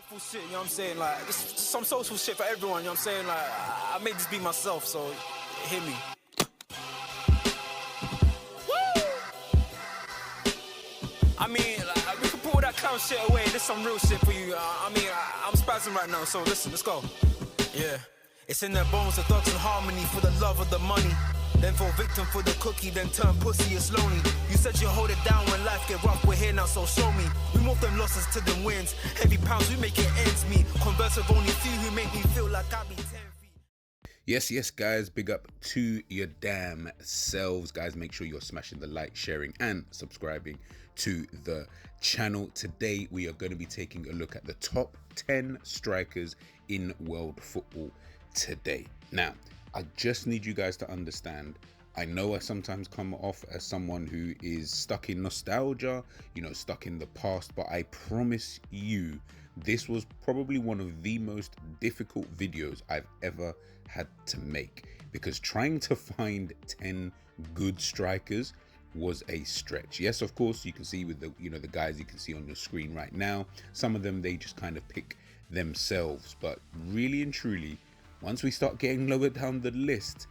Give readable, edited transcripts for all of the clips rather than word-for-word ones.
Full shit, you know what I'm saying? Like, it's some social shit for everyone, you know what I'm saying? Like, I made this be myself, so hear me. Woo! I mean, like, we can put all that clown shit away. There's some real shit for you. I'm spazzing right now, so listen, let's go. Yeah. It's in their bones, the thugs in harmony for the love of the money. Then fall victim for the cookie, then turn pussy, it's lonely. You said you hold it down when life get rough, we're here now, so show me. We move them losses to them wins. Heavy pounds, we make it ends meet. Converse with only few who make me feel like I be 10 feet. Yes, guys, big up to your damn selves. Guys, make sure you're smashing the like, sharing, and subscribing to the channel. Today, we are going to be taking a look at the top 10 strikers in world football today. Now, I just need you guys to understand, I know I sometimes come off as someone who is stuck in nostalgia, you know, stuck in the past, but I promise you, this was probably one of the most difficult videos I've ever had to make, because trying to find 10 good strikers was a stretch. Yes, of course, you can see with the, you know, the guys you can see on your screen right now, some of them, they just kind of pick themselves, but really and truly, once we start getting lower down the list,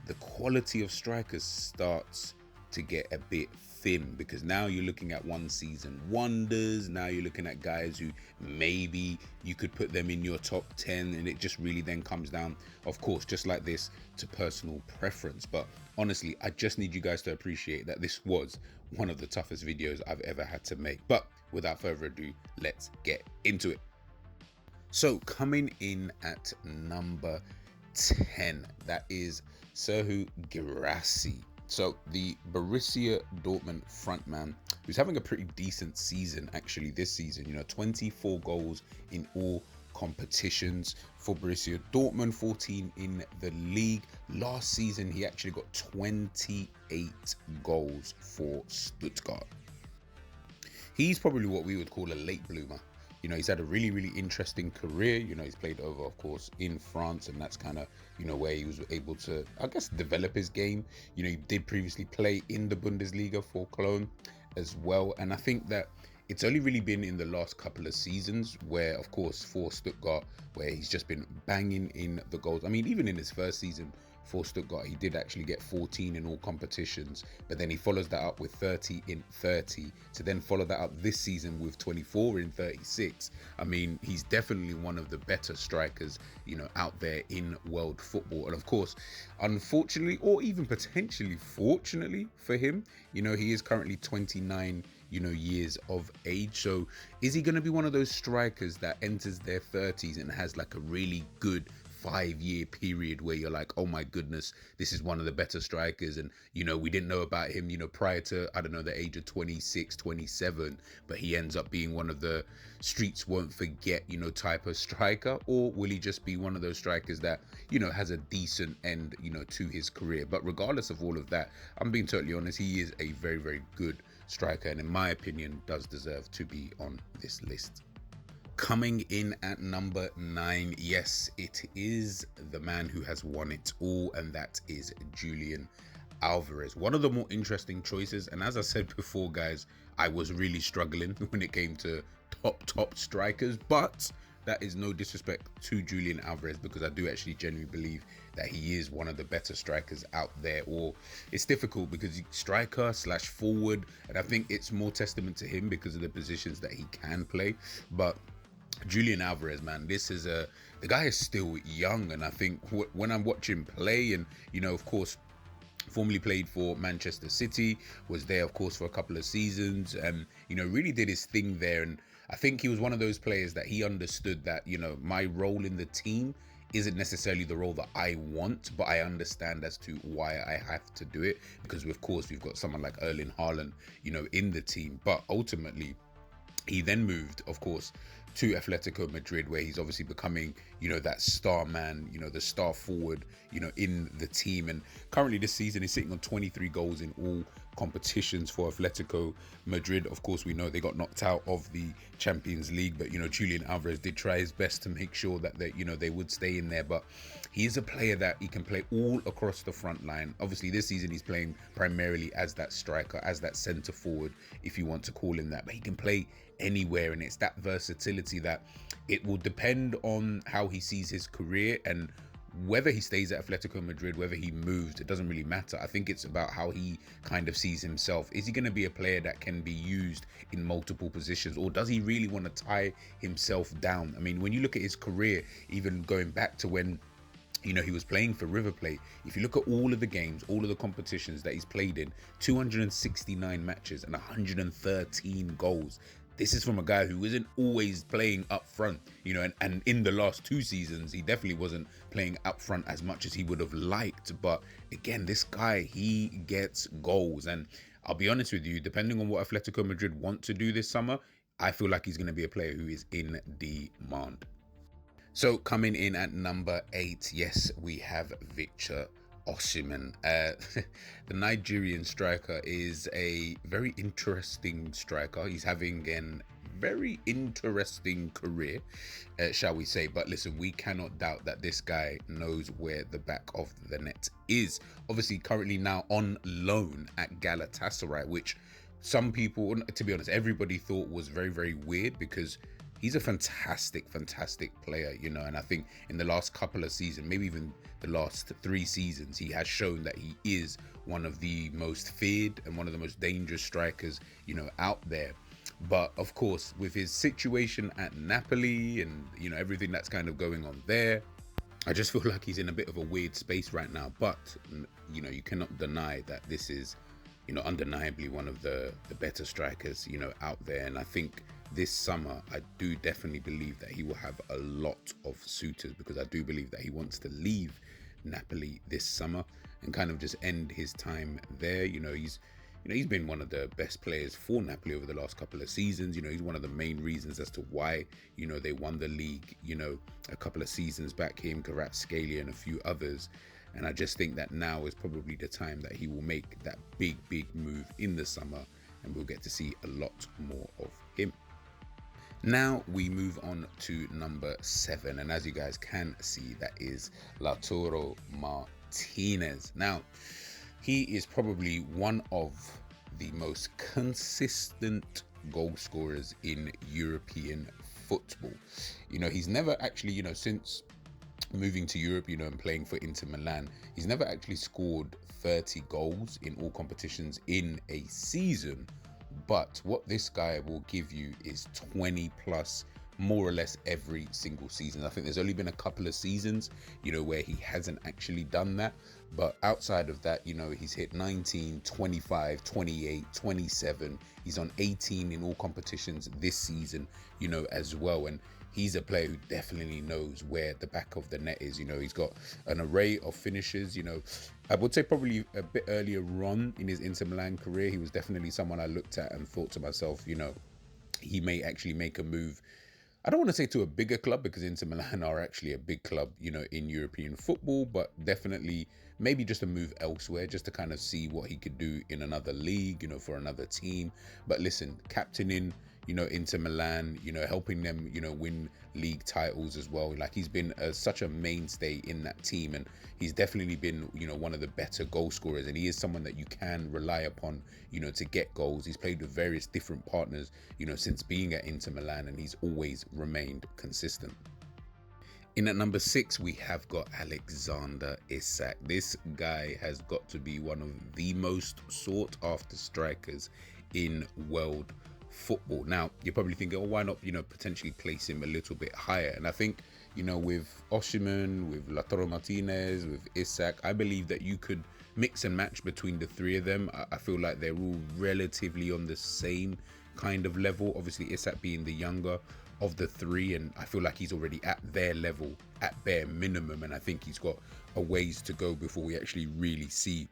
the quality of strikers starts to get a bit thin, because now you're looking at one season wonders. Now you're looking at guys who maybe you could put them in your top 10, and it just really then comes down, of course, just like this, to personal preference. But honestly, I just need you guys to appreciate that this was one of the toughest videos I've ever had to make. But without further ado, let's get into it. So coming in at number 10, that is 𝐒𝐔𝐁𝐒. So the Borussia Dortmund frontman, who's having a pretty decent season actually this season, you know, 24 goals in all competitions for Borussia Dortmund, 14 in the league. Last season, he actually got 28 goals for Stuttgart. He's probably what we would call a late bloomer. You know, he's had a really interesting career. You know, he's played over, of course, in France, and that's kind of, you know, where he was able to, I guess, develop his game. You know, he did previously play in the Bundesliga for Cologne as well. And I think that it's only really been in the last couple of seasons where, of course, for Stuttgart, where he's just been banging in the goals. I mean, even in his first season for Stuttgart, he did actually get 14 in all competitions, but then he follows that up with 30 in 30 to then follow that up this season with 24 in 36. I mean, he's definitely one of the better strikers, you know, out there in world football. And of course, unfortunately, or even potentially fortunately for him, you know, he is currently 29 years of age. So is he going to be one of those strikers that enters their 30s and has like a really good 5-year period where you're like, oh my goodness, this is one of the better strikers, and you know, we didn't know about him, you know, prior to, I don't know, the age of 26, 27, but he ends up being one of the streets won't forget, you know, type of striker? Or will he just be one of those strikers that, you know, has a decent end, you know, to his career? But regardless of all of that, I'm being totally honest, he is a very good striker, and in my opinion does deserve to be on this list. Coming in at number 9, yes, it is the man who has won it all, and that is Julian Alvarez. One of the more interesting choices, and as I said before, guys, I was really struggling when it came to top strikers, but that is no disrespect to Julian Alvarez, because I do actually genuinely believe that he is one of the better strikers out there. Or it's difficult because he's striker / forward, and I think it's more testament to him because of the positions that he can play. But Julian Alvarez, man, this is the guy is still young, and I think when I'm watching play, and you know, of course, formerly played for Manchester City, was there of course for a couple of seasons, and you know, really did his thing there. And I think he was one of those players that he understood that, you know, my role in the team isn't necessarily the role that I want, but I understand as to why I have to do it, because of course we've got someone like Erling Haaland, you know, in the team. But ultimately he then moved, of course, to Atletico Madrid, where he's obviously becoming, you know, that star man, you know, the star forward, you know, in the team. And currently this season he's sitting on 23 goals in all competitions for Atletico Madrid. Of course, we know they got knocked out of the Champions League, but you know, Julian Alvarez did try his best to make sure that they, you know, they would stay in there. But he is a player that he can play all across the front line. Obviously this season he's playing primarily as that striker, as that center forward, if you want to call him that, but he can play anywhere, and it's that versatility possibility that it will depend on how he sees his career and whether he stays at Atletico Madrid, whether he moves, it doesn't really matter. I think it's about how he kind of sees himself. Is he going to be a player that can be used in multiple positions, or does he really want to tie himself down? I mean, when you look at his career, even going back to when he was playing for River Plate, if you look at all of the games, all of the competitions that he's played in, 269 matches and 113 goals. This is from a guy who isn't always playing up front, and in the last 2 seasons, he definitely wasn't playing up front as much as he would have liked. But again, this guy, he gets goals. And I'll be honest with you, depending on what Atletico Madrid want to do this summer, I feel like he's going to be a player who is in demand. So coming in at number 8, yes, we have Victor Osimhen. The Nigerian striker is a very interesting striker. He's having a very interesting career, shall we say. But listen, we cannot doubt that this guy knows where the back of the net is. Obviously, currently now on loan at Galatasaray, which some people, to be honest, everybody thought was very, very weird, because he's a fantastic player, and I think in the last couple of seasons, maybe even the last 3 seasons, he has shown that he is one of the most feared and one of the most dangerous strikers, out there. But of course, with his situation at Napoli and, everything that's kind of going on there, I just feel like he's in a bit of a weird space right now. But, you cannot deny that this is, undeniably one of the better strikers, out there. And I think this summer, I do definitely believe that he will have a lot of suitors, because I do believe that he wants to leave Napoli this summer and kind of just end his time there. He's been one of the best players for Napoli over the last couple of seasons. He's one of the main reasons as to why, they won the league, a couple of seasons back, him, 𝐒𝐈, and a few others. And I just think that now is probably the time that he will make that big move in the summer, and we'll get to see a lot more of him. Now we move on to number 7, and as you guys can see, that is Lautaro Martinez. Now, he is probably one of the most consistent goal scorers in European football. He's never actually, since moving to Europe, and playing for Inter Milan, he's never actually scored 30 goals in all competitions in a season. But what this guy will give you is 20 plus, more or less every single season. I think there's only been a couple of seasons, where he hasn't actually done that. But outside of that, he's hit 19, 25, 28, 27. He's on 18 in all competitions this season, as well. And he's a player who definitely knows where the back of the net is. He's got an array of finishes. I would say probably a bit earlier on in his Inter Milan career, he was definitely someone I looked at and thought to myself, he may actually make a move. I don't want to say to a bigger club, because Inter Milan are actually a big club, in European football, but definitely maybe just a move elsewhere, just to kind of see what he could do in another league, for another team. But listen, captaining, Inter Milan, helping them, win league titles as well. Like, he's been such a mainstay in that team, and he's definitely been, one of the better goal scorers. And he is someone that you can rely upon, to get goals. He's played with various different partners, since being at Inter Milan, and he's always remained consistent. In at number 6, we have got Alexander Isak. This guy has got to be one of the most sought after strikers in world football. Now, you're probably thinking, why not, potentially place him a little bit higher? And I think, with Osimhen, with Lautaro Martinez, with Isak, I believe that you could mix and match between the 3 of them. I feel like they're all relatively on the same kind of level. Obviously, Isak being the younger of the 3, and I feel like he's already at their level at bare minimum, and I think he's got a ways to go before we actually really see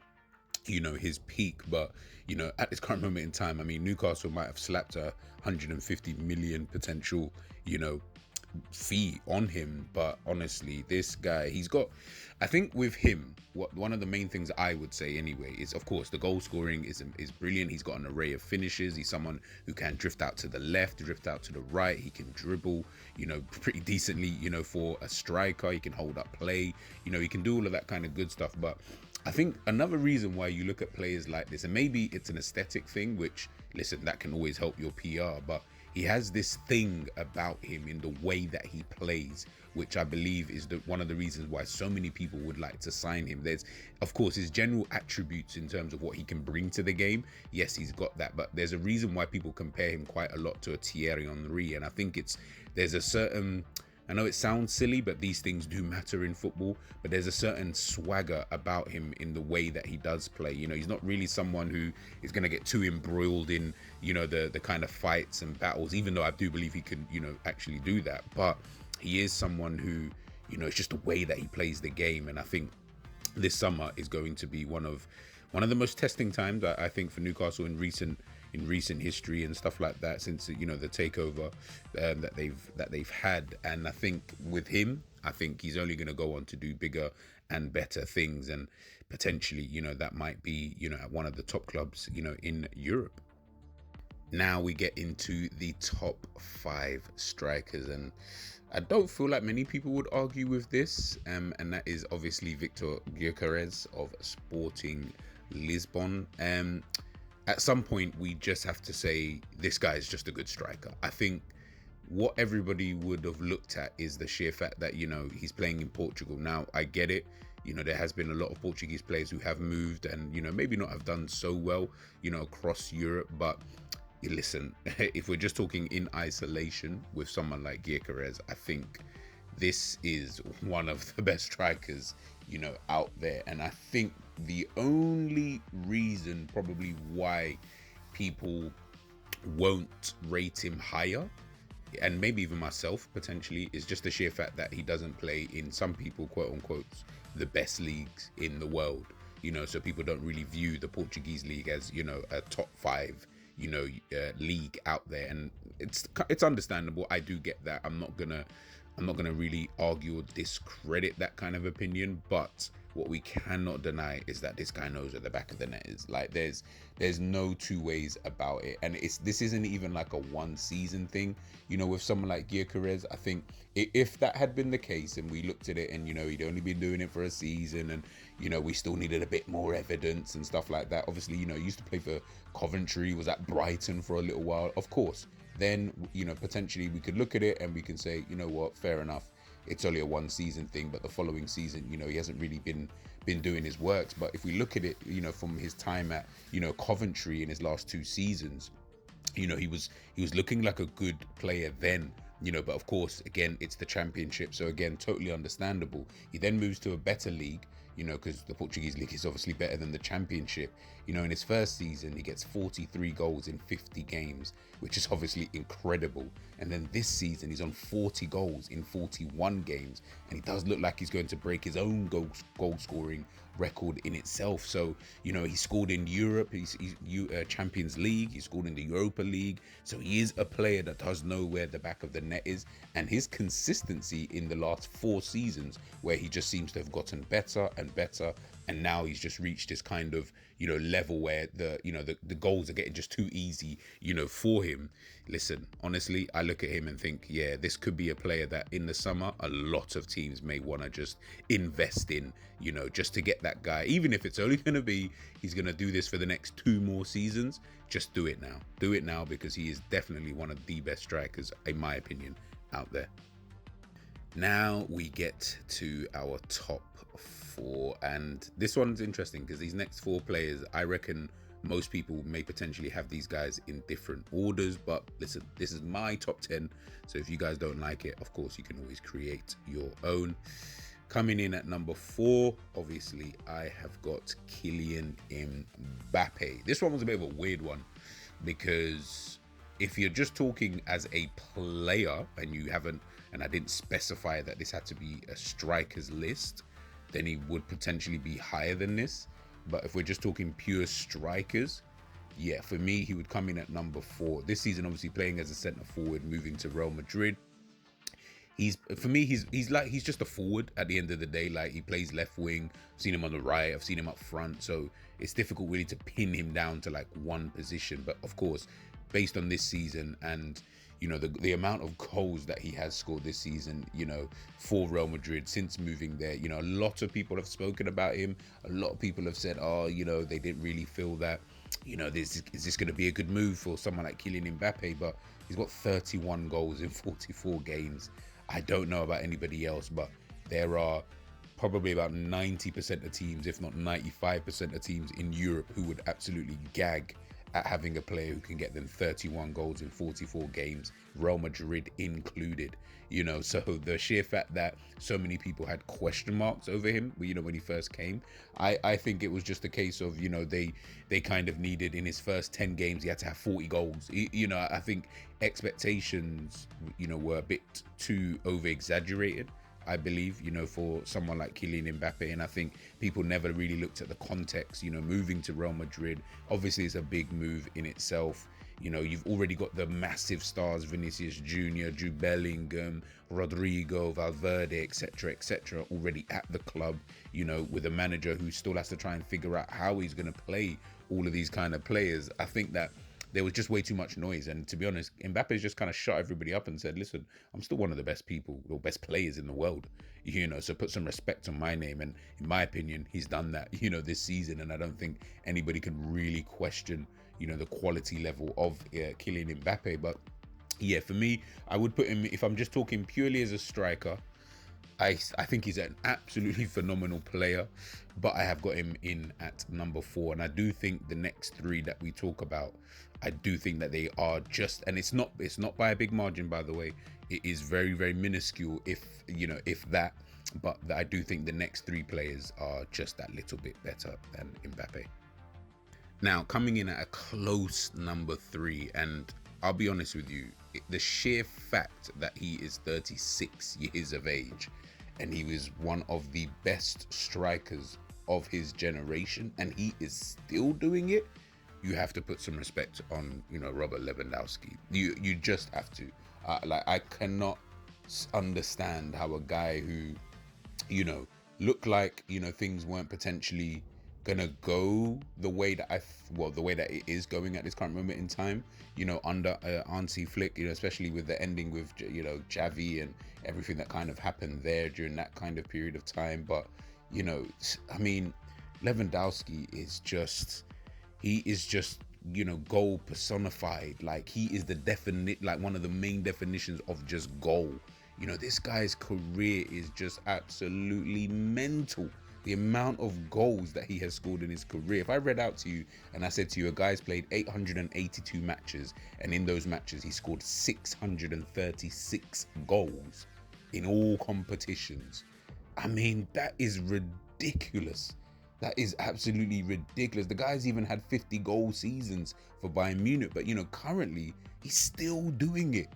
his peak. But at this current moment in time, I mean, Newcastle might have slapped a 150 million potential fee on him, but honestly, this guy, he's got, I think with him, one of the main things I would say anyway is, of course, the goal scoring is brilliant. He's got an array of finishes. He's someone who can drift out to the left, drift out to the right. He can dribble, pretty decently, for a striker. He can hold up play, he can do all of that kind of good stuff. But I think another reason why you look at players like this, and maybe it's an aesthetic thing, which, listen, that can always help your PR, but he has this thing about him in the way that he plays, which I believe is one of the reasons why so many people would like to sign him. There's, of course, his general attributes in terms of what he can bring to the game. Yes, he's got that, but there's a reason why people compare him quite a lot to a Thierry Henry, and I think there's a certain, I know it sounds silly, but these things do matter in football. But there's a certain swagger about him in the way that he does play. You know, he's not really someone who is going to get too embroiled in, you know, the kind of fights and battles, even though I do believe he can, you know, actually do that. But he is someone who, you know, it's just the way that he plays the game. And I think this summer is going to be one of the most testing times, I think, for Newcastle in recent history and stuff like that, since, you know, the takeover that they've had. And I think with him, I think he's only going to go on to do bigger and better things, and potentially, you know, that might be, you know, at one of the top clubs, you know, in Europe. Now we get into the top 5 strikers, and I don't feel like many people would argue with this, and that is obviously Victor Gyökeres of Sporting Lisbon. At some point, we just have to say this guy is just a good striker. I think what everybody would have looked at is the sheer fact that, you know, he's playing in Portugal. Now, I get it. You know, there has been a lot of Portuguese players who have moved and, you know, maybe not have done so well, you know, across Europe. But listen, if we're just talking in isolation with someone like Gyökeres, I think this is one of the best strikers, you know, out there. And I think the only reason probably why people won't rate him higher, and maybe even myself potentially, is just the sheer fact that he doesn't play in, some people quote unquote, the best leagues in the world. You know, so people don't really view the Portuguese league as, you know, a top 5, you know, league out there. And it's understandable. I do get that. I'm not gonna really argue or discredit that kind of opinion, but what we cannot deny is that this guy knows where the back of the net is. Like, there's no two ways about it. And this isn't even like a one season thing, you know, with someone like Gyökeres. I think if that had been the case and we looked at it and, you know, he'd only been doing it for a season and, you know, we still needed a bit more evidence and stuff like that. Obviously, you know, he used to play for Coventry, was at Brighton for a little while. Of course, then, you know, potentially we could look at it and we can say, you know what, fair enough, it's only a one season thing, but the following season, you know, he hasn't really been doing his works. But if we look at it, you know, from his time at, you know, Coventry in his last 2 seasons, you know, he was looking like a good player then, you know. But of course, again, it's the Championship, so again, totally understandable. He then moves to a better league, you know, because the Portuguese league is obviously better than the Championship. You know, in his first season, he gets 43 goals in 50 games, which is obviously incredible. And then this season, he's on 40 goals in 41 games. And he does look like he's going to break his own goal scoring record in itself. So, you know, he scored in Europe, he's Champions League, he scored in the Europa League. So he is a player that does know where the back of the net is. And his consistency in the last 4 seasons, where he just seems to have gotten better and better, and now he's just reached this kind of, you know, level where the goals are getting just too easy, you know, for him. Listen, honestly, I look at him and think, yeah, this could be a player that in the summer a lot of teams may want to just invest in, you know, just to get that guy. Even if it's only going to be, he's going to do this for the next 2 more seasons, just do it now. Do it now, because he is definitely one of the best strikers, in my opinion, out there. Now we get to our top 4, and this one's interesting because these next 4 players, I reckon most people may potentially have these guys in different orders, but listen, this is my top 10, so if you guys don't like it, of course you can always create your own. Coming in at number 4, obviously I have got Kylian Mbappe. This one was a bit of a weird one, because if you're just talking as a player and you haven't, and I didn't specify that this had to be a strikers list, then he would potentially be higher than this. But if we're just talking pure strikers, yeah, for me, he would come in at number 4. This season, obviously playing as a centre forward, moving to Real Madrid. For me, he's just a forward at the end of the day. Like, he plays left wing. I've seen him on the right, I've seen him up front. So it's difficult really to pin him down to like one position. But of course, based on this season and, you know, the amount of goals that he has scored this season, you know, for Real Madrid since moving there, you know, a lot of people have spoken about him. A lot of people have said, oh, you know, they didn't really feel that you know, is this going to be a good move for someone like Kylian Mbappe? But he's got 31 goals in 44 games. I don't know about anybody else, but there are probably about 90% of teams, if not 95% of teams in Europe, who would absolutely gag at having a player who can get them 31 goals in 44 games, Real Madrid included. You know, so the sheer fact that so many people had question marks over him, you know, when he first came, I think it was just a case of, you know, they kind of needed, in his first 10 games, he had to have 40 goals. You know, I think expectations, you know, were a bit too over exaggerated, I believe, you know, for someone like Kylian Mbappe. And I think people never really looked at the context, you know, moving to Real Madrid. Obviously, it's a big move in itself. You know, you've already got the massive stars, Vinicius Jr., Jude Bellingham, Rodrigo, Valverde, etc., already at the club, you know, with a manager who still has to try and figure out how he's going to play all of these kind of players. I think that there was just way too much noise. And to be honest, Mbappe's just kind of shut everybody up and said, listen, I'm still one of the best people, or best players in the world, you know, so put some respect on my name. And in my opinion, he's done that, you know, this season. And I don't think anybody can really question, you know, the quality level of Kylian Mbappe. But yeah, for me, I would put him, if I'm just talking purely as a striker, I think he's an absolutely phenomenal player, but I have got him in at number 4. And I do think the next 3 that we talk about, I do think that they are just, and it's not by a big margin, by the way. It is very, very minuscule, if, you know, if that. But I do think the next 3 players are just that little bit better than Mbappe. Now, coming in at a close number 3, and I'll be honest with you, the sheer fact that he is 36 years of age and he was one of the best strikers of his generation and he is still doing it, you have to put some respect on, you know, Robert Lewandowski. You just have to. Like, I cannot understand how a guy who, you know, looked like, you know, things weren't potentially gonna go the way that the way that it is going at this current moment in time, you know, under Hansi Flick, you know, especially with the ending with, you know, Xavi and everything that kind of happened there during that kind of period of time. But, you know, I mean, Lewandowski is just, he is just, you know, goal personified. Like, he is the like one of the main definitions of just goal. You know, this guy's career is just absolutely mental. The amount of goals that he has scored in his career. If I read out to you and I said to you, a guy's played 882 matches, and in those matches he scored 636 goals in all competitions. I mean, that is ridiculous. That is absolutely ridiculous. The guy's even had 50 goal seasons for Bayern Munich, but, you know, currently he's still doing it.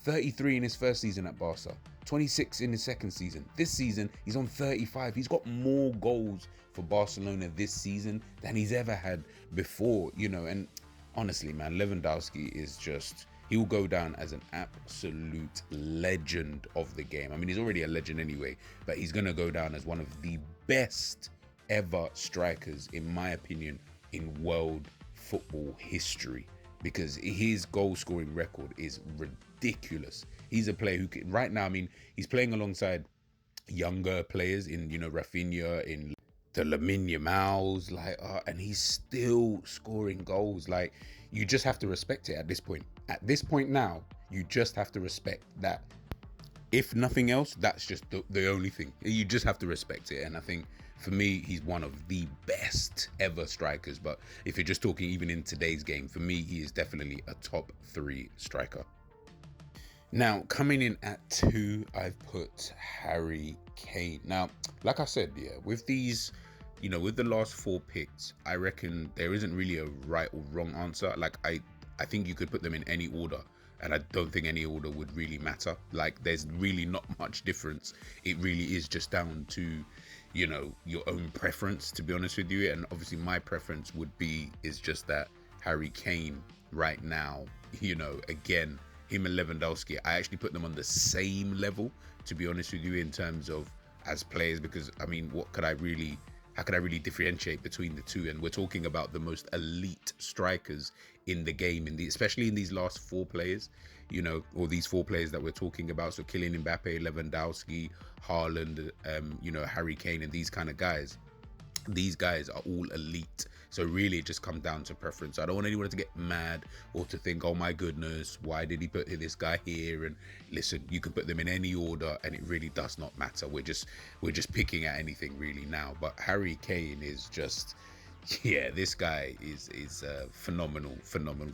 33 in his first season at Barca, 26 in his second season. This season, he's on 35. He's got more goals for Barcelona this season than he's ever had before, you know. And honestly, man, Lewandowski is just, he will go down as an absolute legend of the game. I mean, he's already a legend anyway, but he's going to go down as one of the best ever strikers, in my opinion, in world football history, because his goal scoring record is ridiculous. He's a player who can, right now, I mean, he's playing alongside younger players in, you know, Rafinha, in the Lamine Yamals, like, and he's still scoring goals. Like, you just have to respect it at this point. At this point now, you just have to respect that. If nothing else, that's just the only thing. You just have to respect it. And I think, for me, he's one of the best ever strikers. But if you're just talking even in today's game, for me, he is definitely a top 3 striker. Now, coming in at 2, I've put Harry Kane. Now, like I said, yeah, with these, you know, with the last 4 picks, I reckon there isn't really a right or wrong answer. Like, I think you could put them in any order, and I don't think any order would really matter. Like, there's really not much difference. It really is just down to, you know, your own preference, to be honest with you. And obviously my preference is just that Harry Kane right now, you know, again, him and Lewandowski, I actually put them on the same level, to be honest with you, in terms of as players, because I mean, how could I really differentiate between the two? And we're talking about the most elite strikers in the game, especially in these last 4 players, you know, or these 4 players that we're talking about. So Kylian Mbappe, Lewandowski, Haaland, you know, Harry Kane, and these kind of guys. these guys are all elite. So really it just comes down to preference. I don't want anyone to get mad or to think, oh my goodness, why did he put this guy here? And listen, you can put them in any order and it really does not matter. We're just picking at anything really now. But Harry Kane is just, yeah, this guy is a phenomenal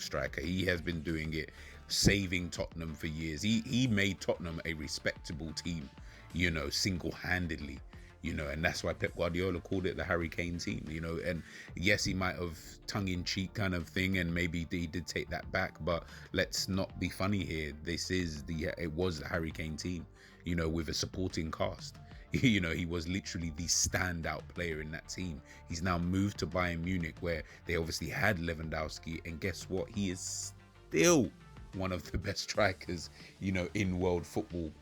striker. He has been doing it, saving Tottenham for years. He made Tottenham a respectable team, you know, single-handedly. You know, and that's why Pep Guardiola called it the Harry Kane team, you know. And yes, he might have tongue-in-cheek kind of thing, and maybe he did take that back, but let's not be funny here. It was the Harry Kane team, you know, with a supporting cast. You know, he was literally the standout player in that team. He's now moved to Bayern Munich, where they obviously had Lewandowski, and guess what? He is still one of the best strikers, you know, in world football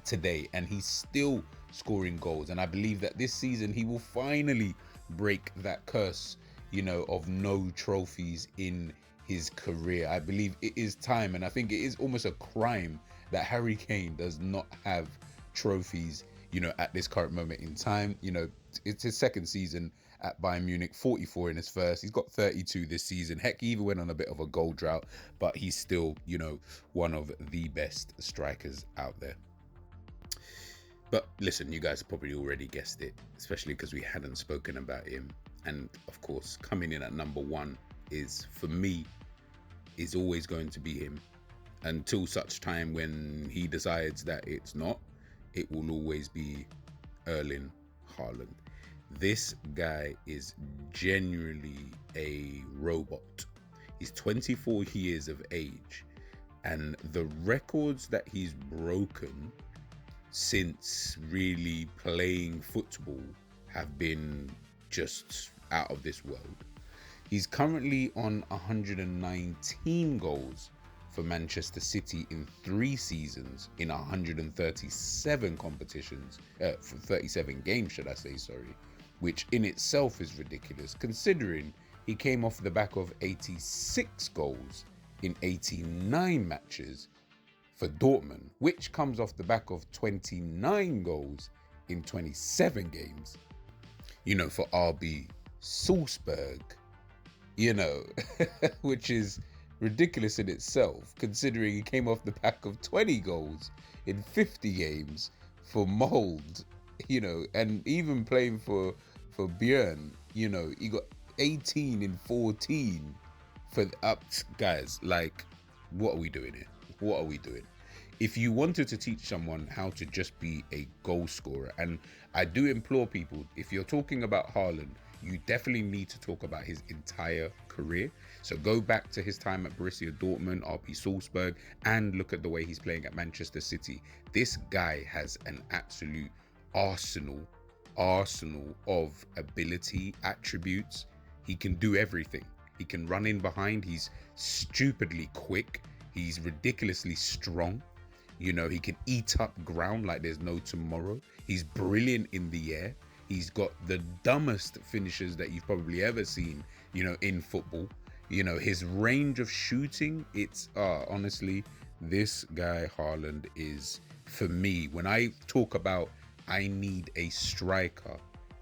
today, and he's still scoring goals. And I believe that this season he will finally break that curse, you know, of no trophies in his career. I believe it is time, and I think it is almost a crime that Harry Kane does not have trophies, you know, at this current moment in time. You know, it's his second season at Bayern Munich, 44 in his first. He's got 32 this season. Heck, he even went on a bit of a goal drought, but he's still, you know, one of the best strikers out there. But listen, you guys probably already guessed it, especially because we hadn't spoken about him. And of course, coming in at number one is, for me, is always going to be him. Until such time when he decides that it's not, it will always be Erling Haaland. This guy is genuinely a robot. He's 24 years of age, and the records that he's broken since really playing football have been just out of this world. He's currently on 119 goals for Manchester City in 3 seasons in 137 competitions, for 37 games, should I say, sorry, which in itself is ridiculous considering he came off the back of 86 goals in 89 matches for Dortmund, which comes off the back of 29 goals in 27 games, you know, for RB Salzburg, you know, which is ridiculous in itself, considering he came off the back of 20 goals in 50 games for Mold, you know, and even playing for Björn, you know, he got 18 in 14 for guys. Like, what are we doing here? What are we doing? If you wanted to teach someone how to just be a goal scorer, and I do implore people, if you're talking about Haaland, you definitely need to talk about his entire career. So go back to his time at Borussia Dortmund, RB Salzburg, and look at the way he's playing at Manchester City. This guy has an absolute arsenal of ability, attributes. He can do everything. He can run in behind. He's stupidly quick. He's ridiculously strong. You know, he can eat up ground like there's no tomorrow. He's brilliant in the air. He's got the dumbest finishes that you've probably ever seen, you know, in football. You know, his range of shooting, it's honestly, this guy Haaland is, for me, when I talk about I need a striker,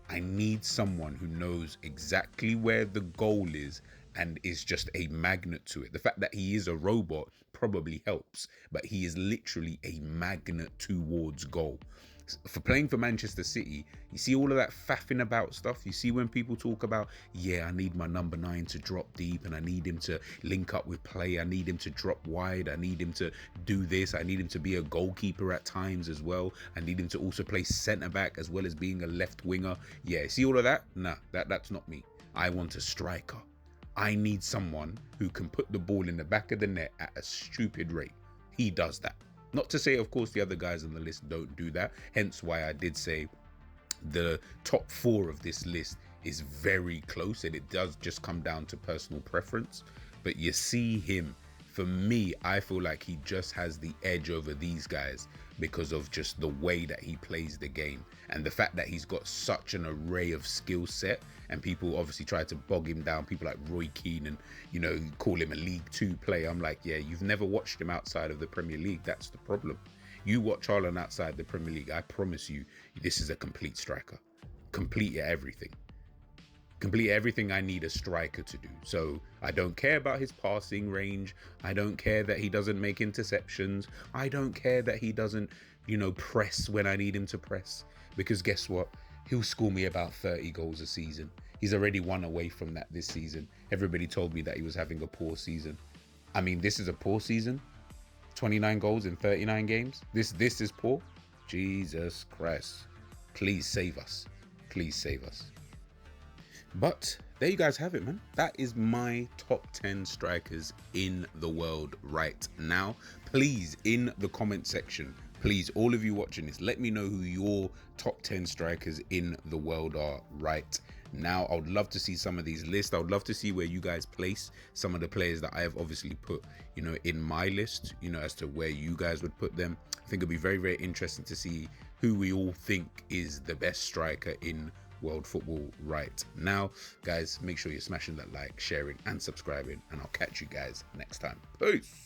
I need someone who knows exactly where the goal is and is just a magnet to it. The fact that he is a robot probably helps, but he is literally a magnet towards goal. For playing for Manchester City, you see all of that faffing about stuff. You see when people talk about, yeah, I need my number 9 to drop deep, and I need him to link up with play. I need him to drop wide. I need him to do this. I need him to be a goalkeeper at times as well. I need him to also play centre back as well as being a left winger. Yeah, see all of that? Nah, that's not me. I want a striker. I need someone who can put the ball in the back of the net at a stupid rate. He does that. Not to say, of course, the other guys on the list don't do that. Hence why I did say the top 4 of this list is very close, and it does just come down to personal preference. But you see him, for me, I feel like he just has the edge over these guys because of just the way that he plays the game and the fact that he's got such an array of skill set. And people obviously try to bog him down, people like Roy Keane, and, you know, call him a League 2 player. I'm like, yeah, you've never watched him outside of the Premier League. That's the problem. You watch Haaland outside the Premier League, I promise you, this is a complete striker. Complete at everything. complete everything I need a striker to do. So I don't care about his passing range. I don't care that he doesn't make interceptions. I don't care that he doesn't, you know, press when I need him to press. Because guess what? He'll score me about 30 goals a season. He's already one away from that this season. Everybody told me that he was having a poor season. I mean, this is a poor season. 29 goals in 39 games. This is poor. Jesus Christ. Please save us. Please save us. But there you guys have it, man. That is my top 10 strikers in the world right now. Please, in the comment section, please, all of you watching this, let me know who your top 10 strikers in the world are right now. I would love to see some of these lists. I would love to see where you guys place some of the players that I have obviously put, you know, in my list, you know, as to where you guys would put them. I think it'd be very, very interesting to see who we all think is the best striker in world football right now. Guys, make sure you're smashing that like, sharing and subscribing, and I'll catch you guys next time. Peace.